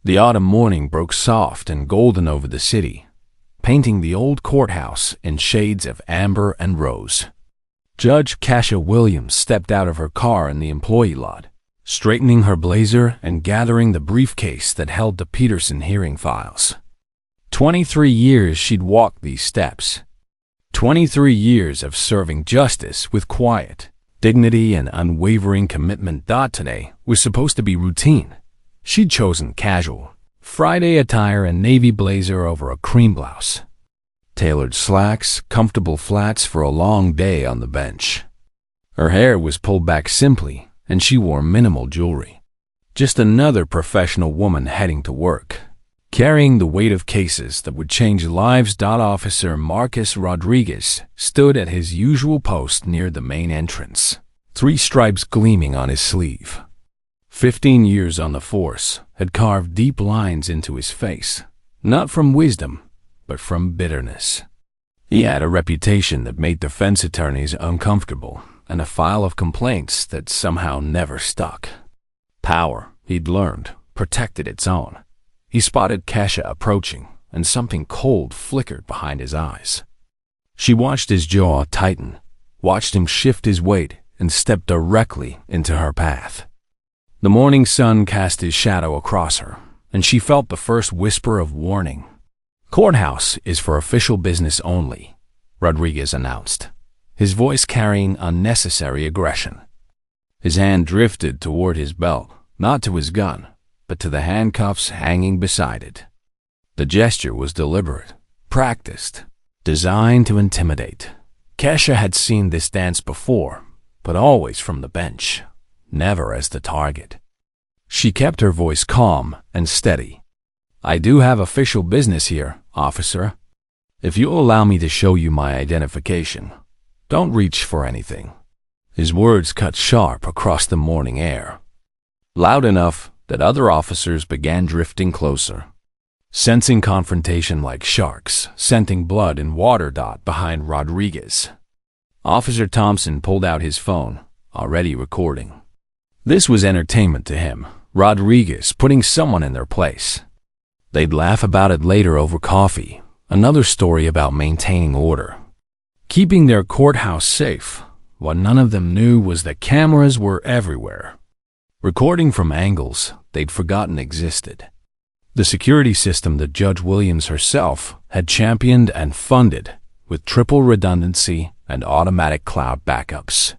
The autumn morning broke soft and golden over the city, painting the old courthouse in shades of amber and rose. Judge Kasha Williams stepped out of her car in the employee lot, straightening her blazer and gathering the briefcase that held the Peterson hearing files. 23 years she'd walked these steps. 23 years of serving justice with quiet, dignity, and unwavering commitment. Today was supposed to be routine. She'd chosen casual, Friday attire and navy blazer over a cream blouse. Tailored slacks, comfortable flats for a long day on the bench. Her hair was pulled back simply, and she wore minimal jewelry. Just another professional woman heading to work, carrying the weight of cases that would change lives. Officer Marcus Rodriguez stood at his usual post near the main entrance, 3 stripes gleaming on his sleeve. 15 years on the force had carved deep lines into his face, not from wisdom, but from bitterness. He had a reputation that made defense attorneys uncomfortable, and a file of complaints that somehow never stuck. Power, he'd learned, protected its own. He spotted Kasha approaching, and something cold flickered behind his eyes. She watched his jaw tighten, watched him shift his weight, and step directly into her path. The morning sun cast his shadow across her, and she felt the first whisper of warning. "Courthouse is for official business only," Rodriguez announced, his voice carrying unnecessary aggression. His hand drifted toward his belt, not to his gun, but to the handcuffs hanging beside it. The gesture was deliberate, practiced, designed to intimidate. Kasha had seen this dance before, but always from the bench, never as the target. She kept her voice calm and steady. "I do have official business here, officer. If you'll allow me to show you my identification, don't reach for anything." His words cut sharp across the morning air, loud enough that other officers began drifting closer, sensing confrontation like sharks, scenting blood and water. Behind Rodriguez, Officer Thompson pulled out his phone, already recording. This was entertainment to him, Rodriguez putting someone in their place. They'd laugh about it later over coffee, another story about maintaining order, keeping their courthouse safe. What none of them knew was that cameras were everywhere, recording from angles they'd forgotten existed. The security system that Judge Williams herself had championed and funded, with triple redundancy and automatic cloud backups.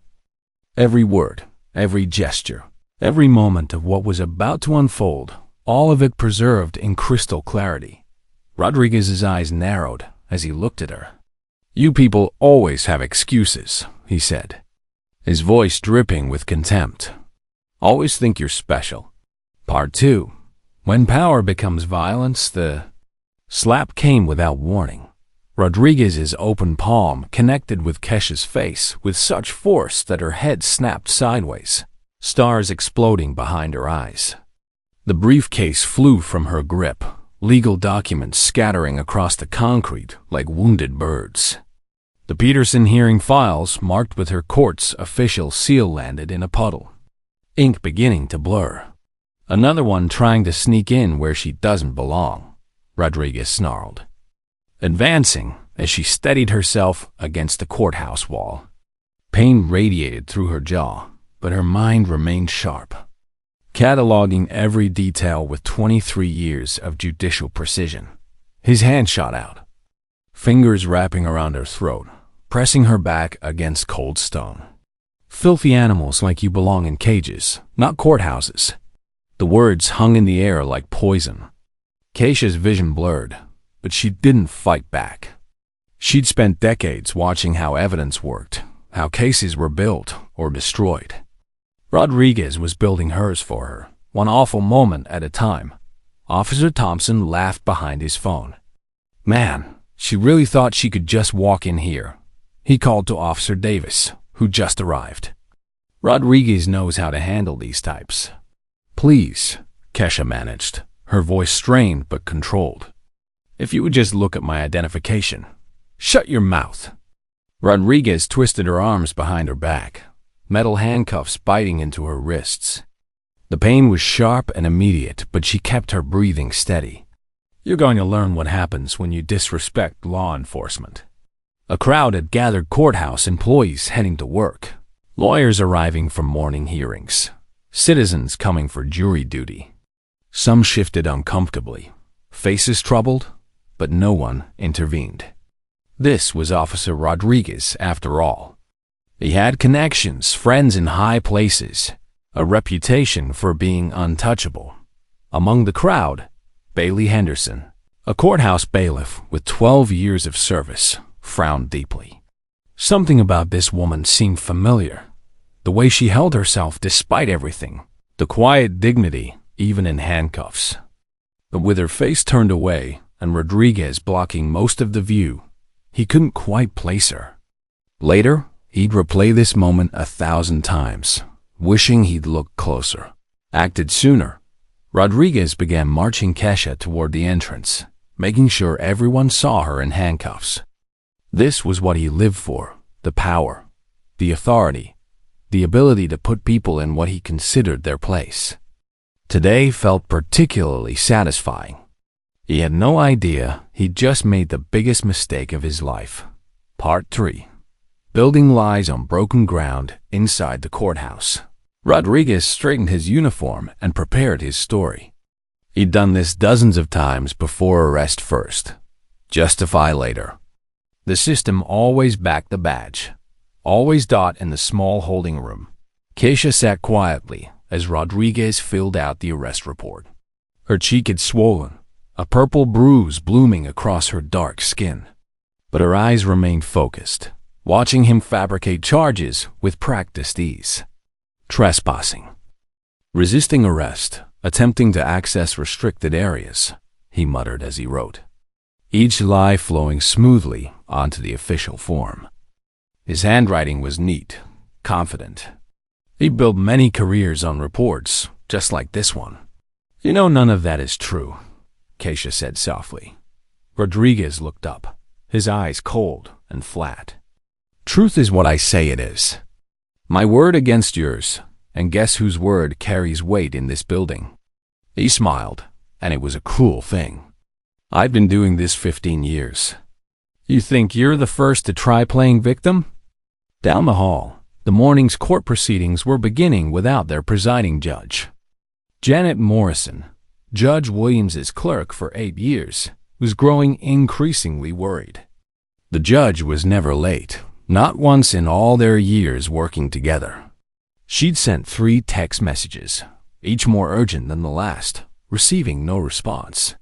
Every word, every gesture, every moment of what was about to unfold, all of it preserved in crystal clarity. Rodriguez's eyes narrowed as he looked at her. "You people always have excuses," he said, his voice dripping with contempt. "Always think you're special." Part 2. When power becomes violence, the slap came without warning. Rodriguez's open palm connected with Kesha's face with such force that her head snapped sideways, stars exploding behind her eyes. The briefcase flew from her grip, legal documents scattering across the concrete like wounded birds. The Peterson hearing files, marked with her court's official seal, landed in a puddle, ink beginning to blur. "Another one trying to sneak in where she doesn't belong," Rodriguez snarled, advancing as she steadied herself against the courthouse wall. Pain radiated through her jaw, but her mind remained sharp, cataloging every detail with 23 years of judicial precision. His hand shot out, fingers wrapping around her throat, pressing her back against cold stone. "Filthy animals like you belong in cages, not courthouses." The words hung in the air like poison. Kasha's vision blurred, but she didn't fight back. She'd spent decades watching how evidence worked, how cases were built or destroyed. Rodriguez was building hers for her, one awful moment at a time. Officer Thompson laughed behind his phone. "Man, she really thought she could just walk in here," he called to Officer Davis, who just arrived. "Rodriguez knows how to handle these types." "Please," Kasha managed, her voice strained but controlled. "If you would just look at my identification." "Shut your mouth." Rodriguez twisted her arms behind her back, metal handcuffs biting into her wrists. The pain was sharp and immediate, but she kept her breathing steady. "You're going to learn what happens when you disrespect law enforcement." A crowd had gathered courthouse employees heading to work, lawyers arriving from morning hearings, citizens coming for jury duty. Some shifted uncomfortably, faces troubled, but no one intervened. This was Officer Rodriguez, after all. He had connections, friends in high places, a reputation for being untouchable. Among the crowd, Bailey Henderson, a courthouse bailiff with 12 years of service, frowned deeply. Something about this woman seemed familiar. The way she held herself despite everything, the quiet dignity, even in handcuffs. But with her face turned away and Rodriguez blocking most of the view, he couldn't quite place her. Later, he'd replay this moment 1,000 times, wishing he'd looked closer, acted sooner. Rodriguez began marching Kesha toward the entrance, making sure everyone saw her in handcuffs. This was what he lived for, the power, the authority, the ability to put people in what he considered their place. Today felt particularly satisfying. He had no idea he'd just made the biggest mistake of his life. Part 3. Building lies on broken ground inside the courthouse. Rodriguez straightened his uniform and prepared his story. He'd done this dozens of times before arrest first, justify later. The system always backed the badge, always Dot in the small holding room. Keisha sat quietly as Rodriguez filled out the arrest report. Her cheek had swollen, a purple bruise blooming across her dark skin. But her eyes remained focused, watching him fabricate charges with practiced ease. Trespassing. Resisting arrest, attempting to access restricted areas, he muttered as he wrote, each lie flowing smoothly onto the official form. His handwriting was neat, confident. He built many careers on reports, just like this one. "You know none of that is true," Keisha said softly. Rodriguez looked up, his eyes cold and flat. "Truth is what I say it is. My word against yours, and guess whose word carries weight in this building?" He smiled, and it was a cruel thing. "I've been doing this 15 years. You think you're the first to try playing victim?" Down the hall, the morning's court proceedings were beginning without their presiding judge. Janet Morrison, Judge Williams's clerk for 8 years, was growing increasingly worried. The judge was never late, not once in all their years working together. She'd sent 3 text messages, each more urgent than the last, receiving no response.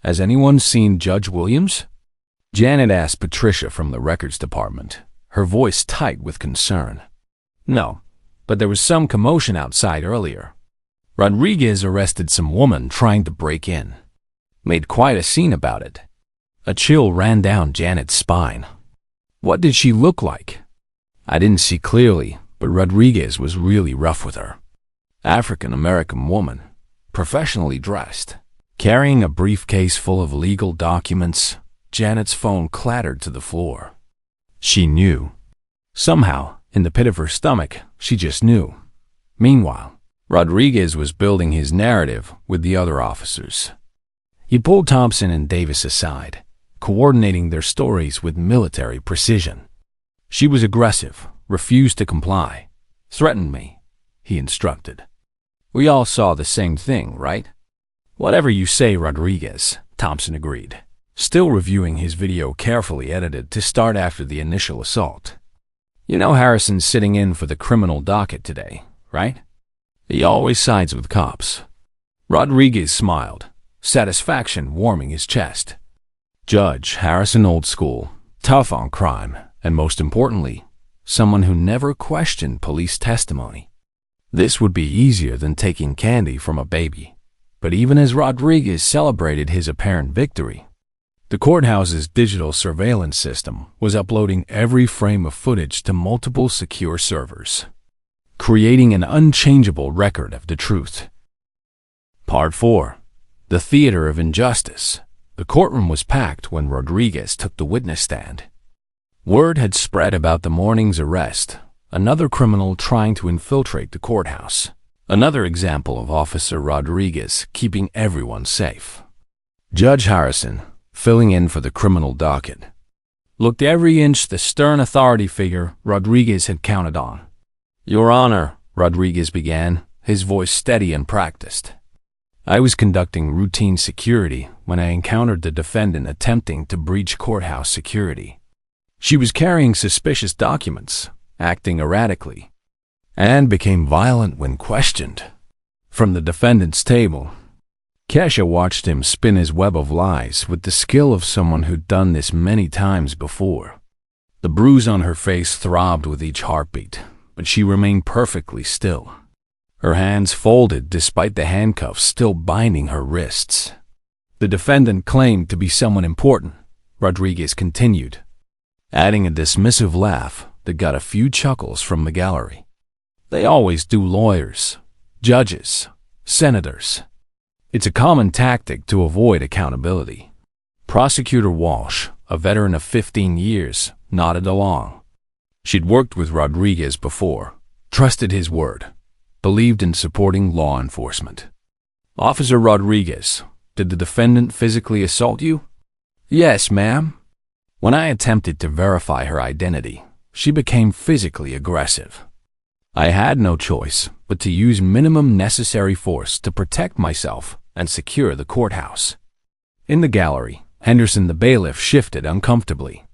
"Has anyone seen Judge Williams?" Janet asked Patricia from the records department, her voice tight with concern. "No, but there was some commotion outside earlier. Rodriguez arrested some woman trying to break in. Made quite a scene about it." A chill ran down Janet's spine. "What did she look like?" "I didn't see clearly, but Rodriguez was really rough with her. African-American woman, professionally dressed, carrying a briefcase full of legal documents." Janet's phone clattered to the floor. She knew. Somehow, in the pit of her stomach, she just knew. Meanwhile, Rodriguez was building his narrative with the other officers. He pulled Thompson and Davis aside, coordinating their stories with military precision. She was aggressive, refused to comply. "Threatened me," he instructed. "We all saw the same thing, right?" "Whatever you say, Rodriguez," Thompson agreed, still reviewing his video carefully edited to start after the initial assault. "You know Harrison's sitting in for the criminal docket today, right? He always sides with cops." Rodriguez smiled, satisfaction warming his chest. Judge Harrison old school, tough on crime, and most importantly, someone who never questioned police testimony. This would be easier than taking candy from a baby. But even as Rodriguez celebrated his apparent victory, the courthouse's digital surveillance system was uploading every frame of footage to multiple secure servers, creating an unchangeable record of the truth. Part 4. The Theater of Injustice. The courtroom was packed when Rodriguez took the witness stand. Word had spread about the morning's arrest, another criminal trying to infiltrate the courthouse. Another example of Officer Rodriguez keeping everyone safe. Judge Harrison, filling in for the criminal docket, looked every inch the stern authority figure Rodriguez had counted on. "Your Honor," Rodriguez began, his voice steady and practiced. "I was conducting routine security when I encountered the defendant attempting to breach courthouse security. She was carrying suspicious documents, acting erratically, and became violent when questioned." From the defendant's table, Kesha watched him spin his web of lies with the skill of someone who'd done this many times before. The bruise on her face throbbed with each heartbeat, but she remained perfectly still, her hands folded despite the handcuffs still binding her wrists. "The defendant claimed to be someone important," Rodriguez continued, adding a dismissive laugh that got a few chuckles from the gallery. "They always do, lawyers, judges, senators. It's a common tactic to avoid accountability." Prosecutor Walsh, a veteran of 15 years, nodded along. She'd worked with Rodriguez before, trusted his word, believed in supporting law enforcement. "Officer Rodriguez, did the defendant physically assault you?" "Yes, ma'am. When I attempted to verify her identity, she became physically aggressive. I had no choice but to use minimum necessary force to protect myself and secure the courthouse." In the gallery, Henderson the bailiff shifted uncomfortably.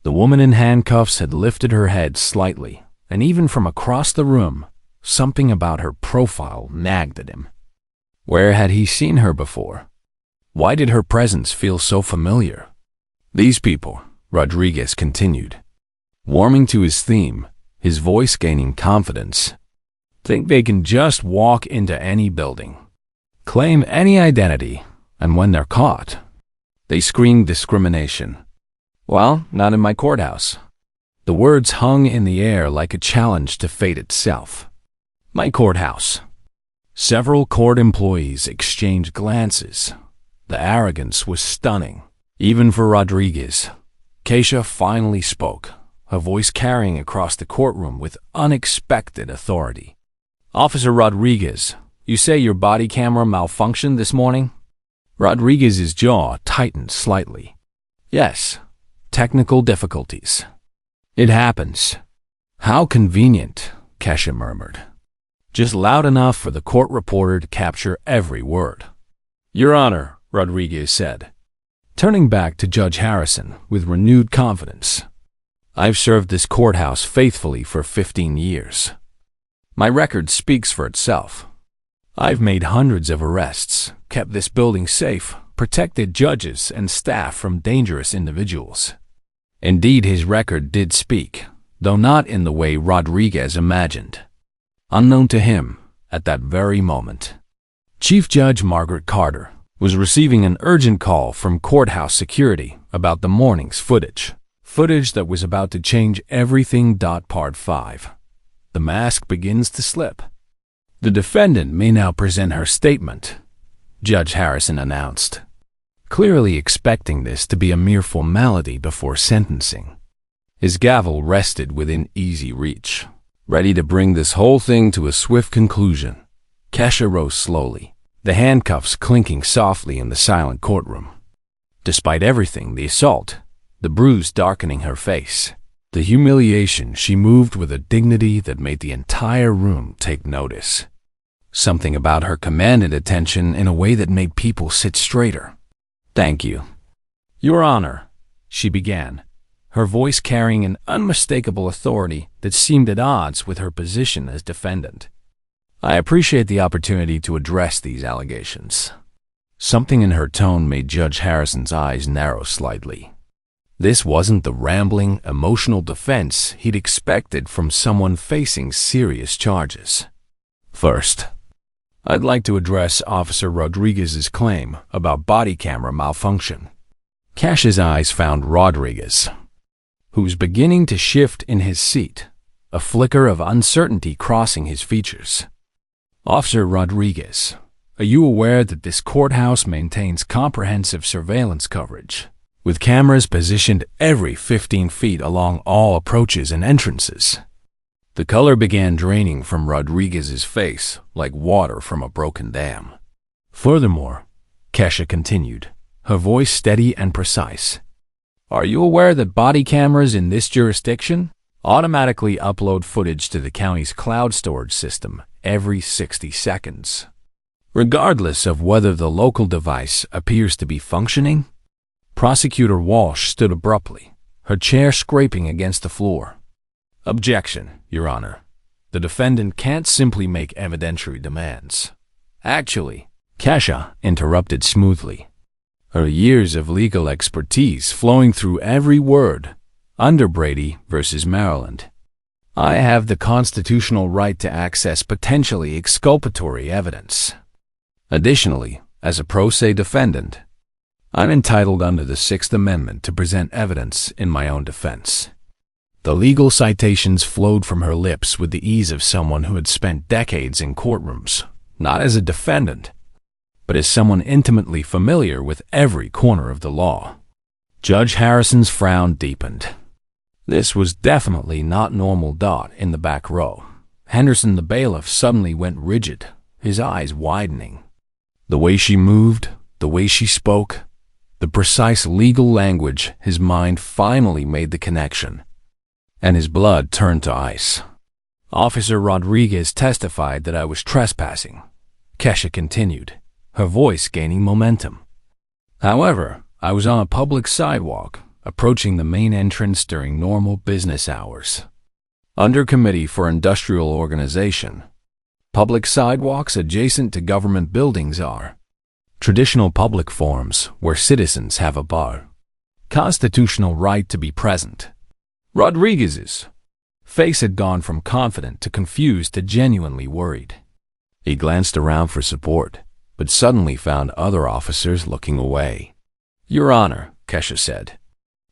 The woman in handcuffs had lifted her head slightly, and even from across the room, something about her profile nagged at him. Where had he seen her before? Why did her presence feel so familiar? "These people," Rodriguez continued, warming to his theme, his voice gaining confidence, "think they can just walk into any building, claim any identity, and when they're caught, they scream discrimination. Well, not in my courthouse." The words hung in the air like a challenge to fate itself. "My courthouse." Several court employees exchanged glances. The arrogance was stunning, even for Rodriguez. Kesha finally spoke, her voice carrying across the courtroom with unexpected authority. "Officer Rodriguez, you say your body camera malfunctioned this morning?" Rodriguez's jaw tightened slightly. "Yes, technical difficulties. It happens." "How convenient," Kesha murmured, just loud enough for the court reporter to capture every word. "Your Honor," Rodriguez said, turning back to Judge Harrison with renewed confidence, "I've served this courthouse faithfully for 15 years. My record speaks for itself. I've made hundreds of arrests, kept this building safe, protected judges and staff from dangerous individuals." Indeed, his record did speak, though not in the way Rodriguez imagined. Unknown to him, at that very moment, Chief Judge Margaret Carter was receiving an urgent call from courthouse security about the morning's footage that was about to change everything. Part 5. The mask begins to slip. "The defendant may now present her statement," Judge Harrison announced, clearly expecting this to be a mere formality before sentencing. His gavel rested within easy reach, ready to bring this whole thing to a swift conclusion. Kesha rose slowly, the handcuffs clinking softly in the silent courtroom. Despite everything, the assault, the bruise darkening her face, the humiliation, she moved with a dignity that made the entire room take notice. Something about her commanded attention in a way that made people sit straighter. "Thank you." "Your Honor," she began, her voice carrying an unmistakable authority that seemed at odds with her position as defendant. "I appreciate the opportunity to address these allegations." Something in her tone made Judge Harrison's eyes narrow slightly. This wasn't the rambling, emotional defense he'd expected from someone facing serious charges. "First, I'd like to address Officer Rodriguez's claim about body camera malfunction." Cash's eyes found Rodriguez, who was beginning to shift in his seat, a flicker of uncertainty crossing his features. "Officer Rodriguez, are you aware that this courthouse maintains comprehensive surveillance coverage, with cameras positioned every 15 feet along all approaches and entrances?" The color began draining from Rodriguez's face like water from a broken dam. Furthermore, Kesha continued, her voice steady and precise. Are you aware that body cameras in this jurisdiction automatically upload footage to the county's cloud storage system every 60 seconds, regardless of whether the local device appears to be functioning? Prosecutor Walsh stood abruptly, her chair scraping against the floor. Objection, Your Honor. The defendant can't simply make evidentiary demands. Actually, Kesha interrupted smoothly, her years of legal expertise flowing through every word. Under Brady versus Maryland, I have the constitutional right to access potentially exculpatory evidence. Additionally, as a pro se defendant, I'm entitled under the Sixth Amendment to present evidence in my own defense. The legal citations flowed from her lips with the ease of someone who had spent decades in courtrooms, not as a defendant, but as someone intimately familiar with every corner of the law. Judge Harrison's frown deepened. This was definitely not normal. In the back row, Henderson the bailiff suddenly went rigid, his eyes widening. The way she moved, the way she spoke, the precise legal language, his mind finally made the connection, and his blood turned to ice. Officer Rodriguez testified that I was trespassing, Kesha continued, her voice gaining momentum. However, I was on a public sidewalk, approaching the main entrance during normal business hours. Under Committee for Industrial Organization, public sidewalks adjacent to government buildings are traditional public forums where citizens have a bar, constitutional right to be present. Rodriguez's face had gone from confident to confused to genuinely worried. He glanced around for support, but suddenly found other officers looking away. Your Honor, Kesha said,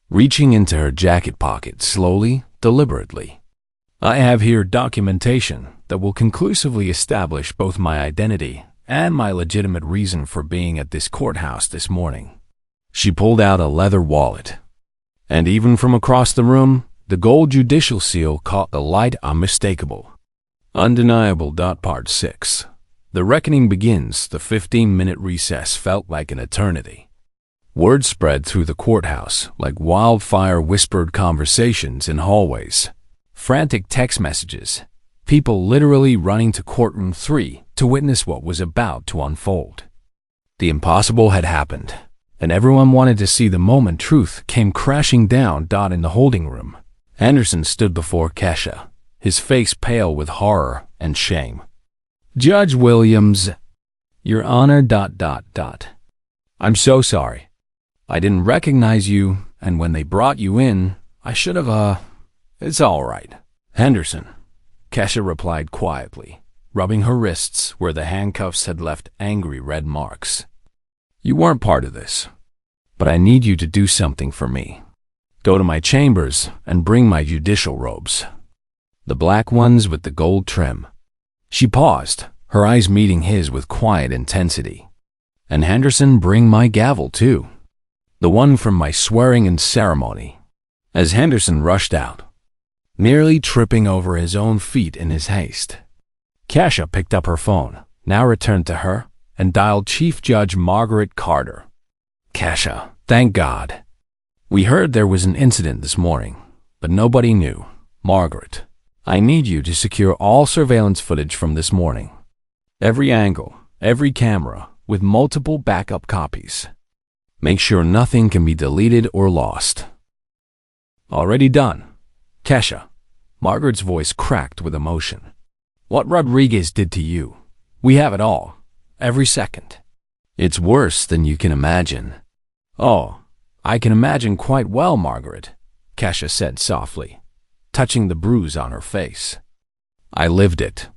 reaching into her jacket pocket slowly, deliberately. I have here documentation that will conclusively establish both my identity and my legitimate reason for being at this courthouse this morning. She pulled out a leather wallet, and even from across the room, the gold judicial seal caught the light unmistakable. Undeniable. Part 6. The reckoning begins. The 15-minute recess felt like an eternity. Word spread through the courthouse like wildfire, whispered conversations in hallways, frantic text messages, people literally running to courtroom 3 to witness what was about to unfold. The impossible had happened, and everyone wanted to see the moment truth came crashing down. In the holding room, Anderson stood before Kesha, his face pale with horror and shame. Judge Williams, Your Honor. I'm so sorry. I didn't recognize you, and when they brought you in, I should have, It's all right. Henderson, Kesha replied quietly, rubbing her wrists where the handcuffs had left angry red marks. You weren't part of this, but I need you to do something for me. Go to my chambers and bring my judicial robes. The black ones with the gold trim. She paused, her eyes meeting his with quiet intensity. And Henderson, bring my gavel too. The one from my swearing-in ceremony. As Henderson rushed out, nearly tripping over his own feet in his haste, Kesha picked up her phone, now returned to her, and dialed Chief Judge Margaret Carter. Kesha, thank God. We heard there was an incident this morning, but nobody knew. Margaret, I need you to secure all surveillance footage from this morning. Every angle, every camera, with multiple backup copies. Make sure nothing can be deleted or lost. Already done. Kesha. Margaret's voice cracked with emotion. What Rodriguez did to you, we have it all. Every second. It's worse than you can imagine. Oh, I can imagine quite well, Margaret, Kesha said softly, touching the bruise on her face. I lived it.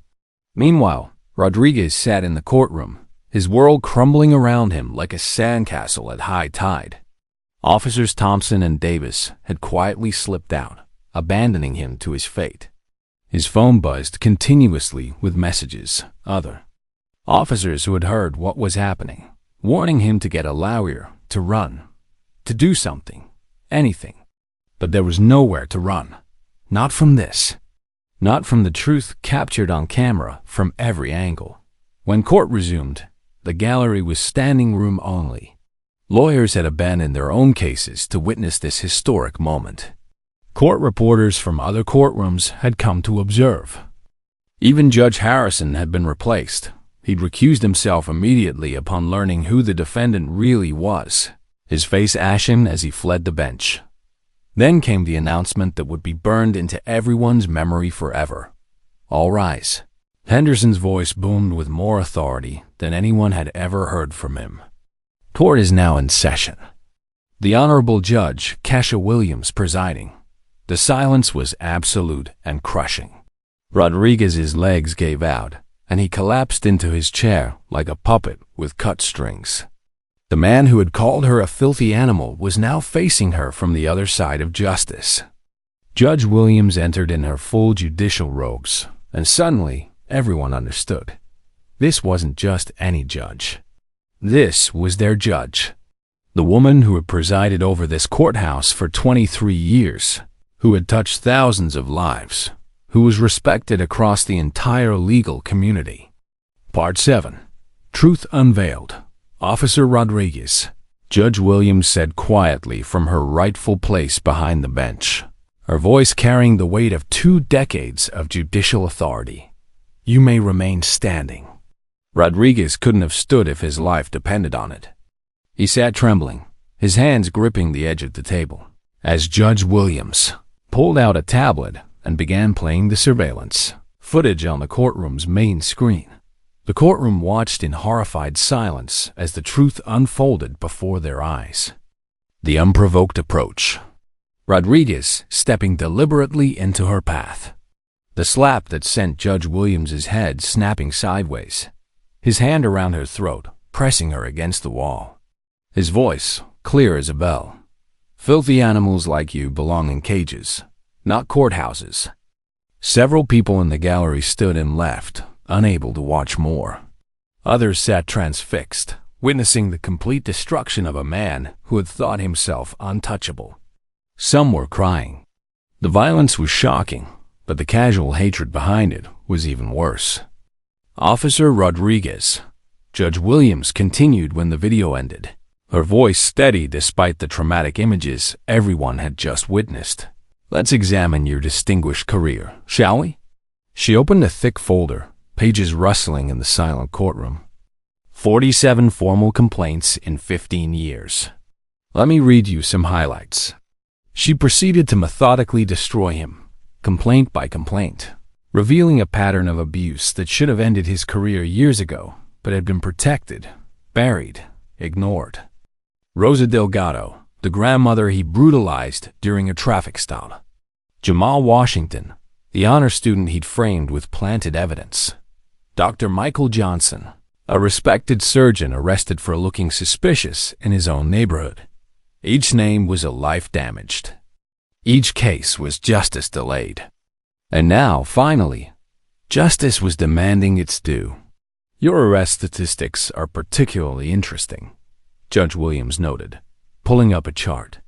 Meanwhile, Rodriguez sat in the courtroom, his world crumbling around him like a sandcastle at high tide. Officers Thompson and Davis had quietly slipped out, abandoning him to his fate. His phone buzzed continuously with messages. Other officers who had heard what was happening, warning him to get a lawyer, to run, to do something, anything. But there was nowhere to run. Not from this. not from the truth captured on camera from every angle. When court resumed, the gallery was standing room only. Lawyers had abandoned their own cases to witness this historic moment. Court reporters from other courtrooms had come to observe. Even Judge Harrison had been replaced. He'd recused himself immediately upon learning who the defendant really was, his face ashen as he fled the bench. Then came the announcement that would be burned into everyone's memory forever. All rise. Henderson's voice boomed with more authority than anyone had ever heard from him. Court is now in session. The Honorable Judge Cassia Williams presiding. The silence was absolute and crushing. Rodriguez's legs gave out, and he collapsed into his chair like a puppet with cut strings. The man who had called her a filthy animal was now facing her from the other side of justice. Judge Williams entered in her full judicial robes, and suddenly everyone understood. This wasn't just any judge. This was their judge. The woman who had presided over this courthouse for 23 years, who had touched thousands of lives, who was respected across the entire legal community. Part 7. Truth Unveiled. Officer Rodriguez. Judge Williams said quietly from her rightful place behind the bench, her voice carrying the weight of 2 decades of judicial authority. You may remain standing. Rodriguez couldn't have stood if his life depended on it. He sat trembling, his hands gripping the edge of the table, as Judge Williams pulled out a tablet and began playing the surveillance footage on the courtroom's main screen. The courtroom watched in horrified silence as the truth unfolded before their eyes. The unprovoked approach. Rodriguez stepping deliberately into her path. The slap that sent Judge Williams's head snapping sideways. His hand around her throat, pressing her against the wall. His voice, clear as a bell. Filthy animals like you belong in cages, not courthouses. Several people in the gallery stood and left, unable to watch more. Others sat transfixed, witnessing the complete destruction of a man who had thought himself untouchable. Some were crying. The violence was shocking, but the casual hatred behind it was even worse. Officer Rodriguez. Judge Williams continued when the video ended, her voice steady despite the traumatic images everyone had just witnessed. Let's examine your distinguished career, shall we? She opened a thick folder, pages rustling in the silent courtroom. 47 formal complaints in 15 years. Let me read you some highlights. She proceeded to methodically destroy him, complaint by complaint, revealing a pattern of abuse that should have ended his career years ago, but had been protected, buried, ignored. Rosa Delgado, the grandmother he brutalized during a traffic stop. Jamal Washington, the honor student he'd framed with planted evidence. Dr. Michael Johnson, a respected surgeon arrested for looking suspicious in his own neighborhood. Each name was a life damaged. Each case was justice delayed. And now, finally, justice was demanding its due. Your arrest statistics are particularly interesting, Judge Williams noted, pulling up a chart.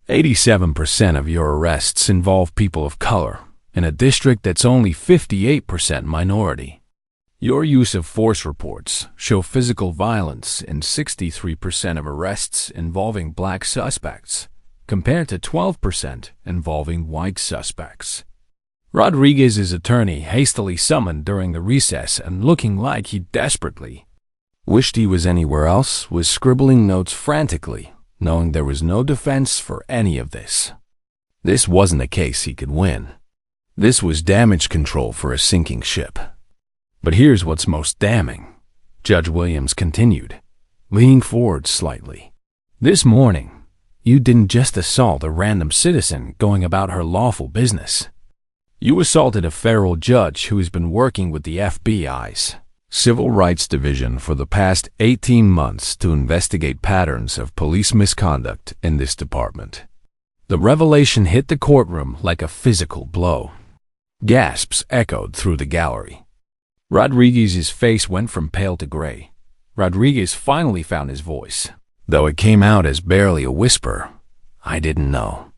87% of your arrests involve people of color, in a district that's only 58% minority. Your use of force reports show physical violence in 63% of arrests involving black suspects, compared to 12% involving white suspects. Rodriguez's attorney, hastily summoned during the recess and looking like he desperately wished he was anywhere else, was scribbling notes frantically, knowing there was no defense for any of this. This wasn't a case he could win. This was damage control for a sinking ship. But here's what's most damning, Judge Williams continued, leaning forward slightly. This morning, you didn't just assault a random citizen going about her lawful business. You assaulted a federal judge who has been working with the FBI's Civil Rights Division for the past 18 months to investigate patterns of police misconduct in this department. The revelation hit the courtroom like a physical blow. Gasps echoed through the gallery. Rodriguez's face went from pale to gray. Rodriguez finally found his voice, though it came out as barely a whisper. I didn't know.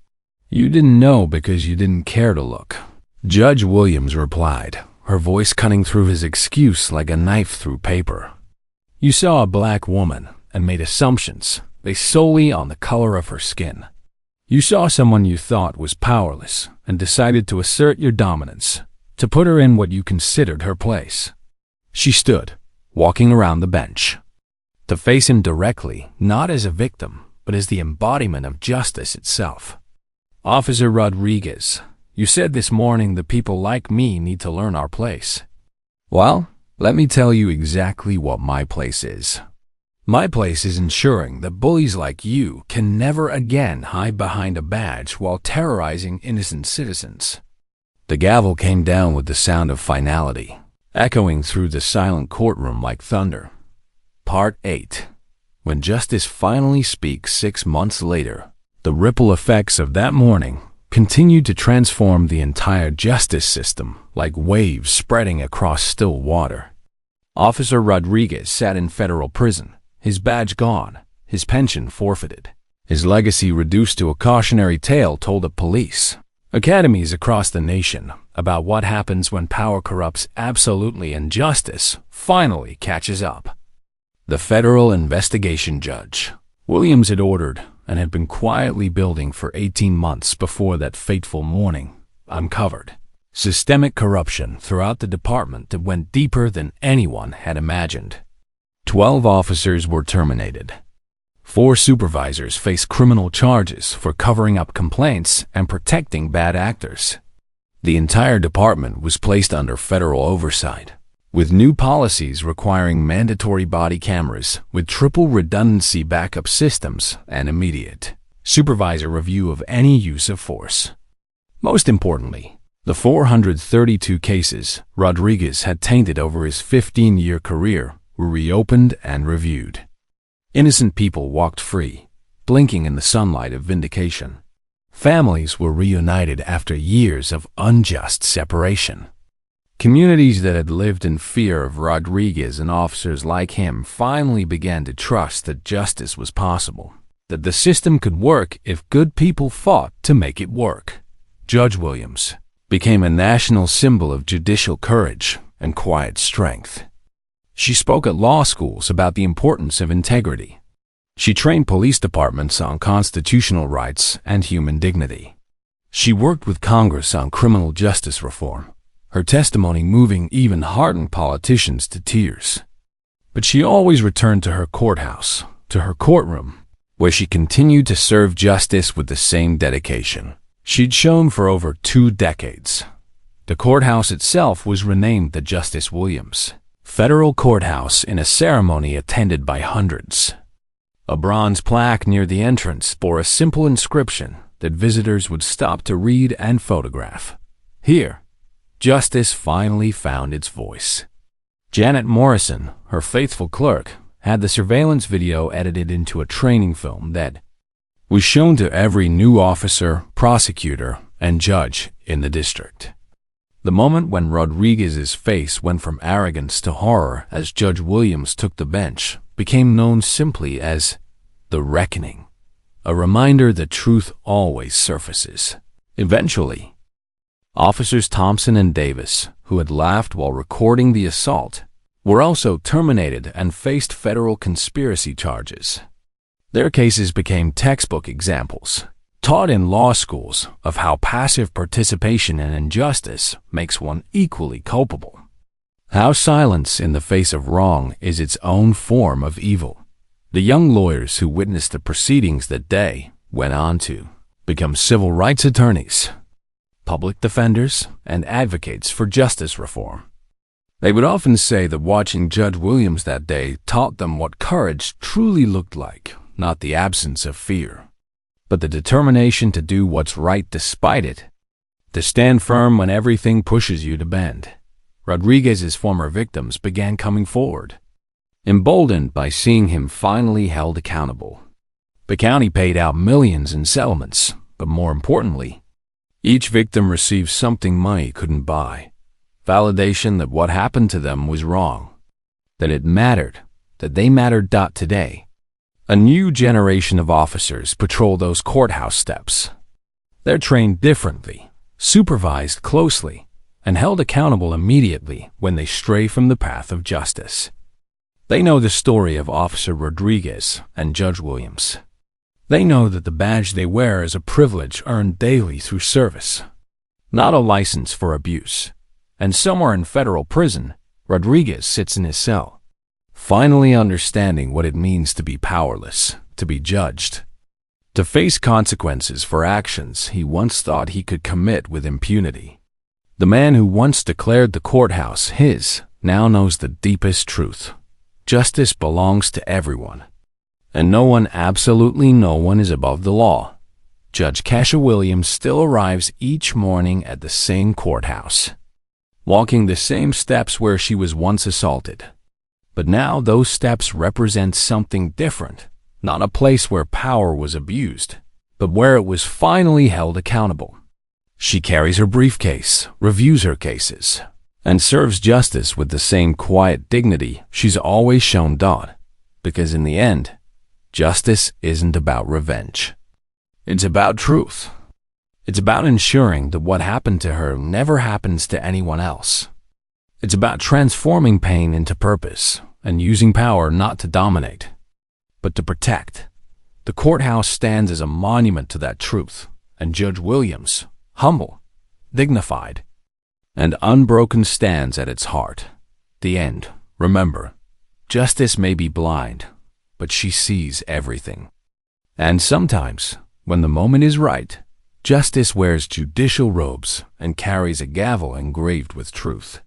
You didn't know because you didn't care to look. Judge Williams replied, her voice cutting through his excuse like a knife through paper. "You saw a black woman and made assumptions based solely on the color of her skin. You saw someone you thought was powerless and decided to assert your dominance, to put her in what you considered her place." She stood, walking around the bench, to face him directly, not as a victim, but as the embodiment of justice itself. "Officer Rodriguez, you said this morning that people like me need to learn our place. Well, let me tell you exactly what my place is. My place is ensuring that bullies like you can never again hide behind a badge while terrorizing innocent citizens." The gavel came down with the sound of finality, echoing through the silent courtroom like thunder. Part 8. When justice finally speaks 6 months later, the ripple effects of that morning continued to transform the entire justice system like waves spreading across still water. Officer Rodriguez sat in federal prison, his badge gone, his pension forfeited, his legacy reduced to a cautionary tale told at police academies across the nation about what happens when power corrupts absolutely and justice finally catches up. The federal investigation judge Williams had ordered and had been quietly building for 18 months before that fateful morning uncovered systemic corruption throughout the department that went deeper than anyone had imagined. 12 officers were terminated. 4 supervisors faced criminal charges for covering up complaints and protecting bad actors. The entire department was placed under federal oversight, with new policies requiring mandatory body cameras with triple redundancy backup systems and immediate supervisor review of any use of force. Most importantly, the 432 cases Rodriguez had tainted over his 15-year career were reopened and reviewed. Innocent people walked free, blinking in the sunlight of vindication. Families were reunited after years of unjust separation. Communities that had lived in fear of Rodriguez and officers like him finally began to trust that justice was possible, that the system could work if good people fought to make it work. Judge Williams became a national symbol of judicial courage and quiet strength. She spoke at law schools about the importance of integrity. She trained police departments on constitutional rights and human dignity. She worked with Congress on criminal justice reform, her testimony moving even hardened politicians to tears. But she always returned to her courthouse, to her courtroom, where she continued to serve justice with the same dedication she'd shown for over 2 decades. The courthouse itself was renamed the Justice Williams Federal Courthouse in a ceremony attended by hundreds. A bronze plaque near the entrance bore a simple inscription that visitors would stop to read and photograph. Here, justice finally found its voice. Janet Morrison, her faithful clerk, had the surveillance video edited into a training film that was shown to every new officer, prosecutor, and judge in the district. The moment when Rodriguez's face went from arrogance to horror as Judge Williams took the bench became known simply as the reckoning, a reminder that truth always surfaces. Eventually, Officers Thompson and Davis, who had laughed while recording the assault, were also terminated and faced federal conspiracy charges. Their cases became textbook examples, taught in law schools, of how passive participation in injustice makes one equally culpable. How silence in the face of wrong is its own form of evil. The young lawyers who witnessed the proceedings that day went on to become civil rights attorneys, public defenders, and advocates for justice reform. They would often say that watching Judge Williams that day taught them what courage truly looked like, not the absence of fear, but the determination to do what's right despite it, to stand firm when everything pushes you to bend. Rodriguez's former victims began coming forward, emboldened by seeing him finally held accountable. The county paid out millions in settlements, but more importantly, each victim received something money couldn't buy. Validation that what happened to them was wrong, that it mattered, that they mattered. Today, a new generation of officers patrol those courthouse steps. They're trained differently, supervised closely, and held accountable immediately when they stray from the path of justice. They know the story of Officer Rodriguez and Judge Williams. They know that the badge they wear is a privilege earned daily through service, not a license for abuse. And somewhere in federal prison, Rodriguez sits in his cell, finally understanding what it means to be powerless, to be judged, to face consequences for actions he once thought he could commit with impunity. The man who once declared the courthouse his now knows the deepest truth. Justice belongs to everyone, and no one, absolutely no one, is above the law. Judge Cassia Williams still arrives each morning at the same courthouse, walking the same steps where she was once assaulted. But now those steps represent something different, not a place where power was abused, but where it was finally held accountable. She carries her briefcase, reviews her cases, and serves justice with the same quiet dignity she's always shown Dodd, because in the end, justice isn't about revenge. It's about truth. It's about ensuring that what happened to her never happens to anyone else. It's about transforming pain into purpose and using power not to dominate, but to protect. The courthouse stands as a monument to that truth, and Judge Williams, humble, dignified, and unbroken, stands at its heart. The end. Remember, justice may be blind, but she sees everything. And sometimes, when the moment is right, justice wears judicial robes and carries a gavel engraved with truth.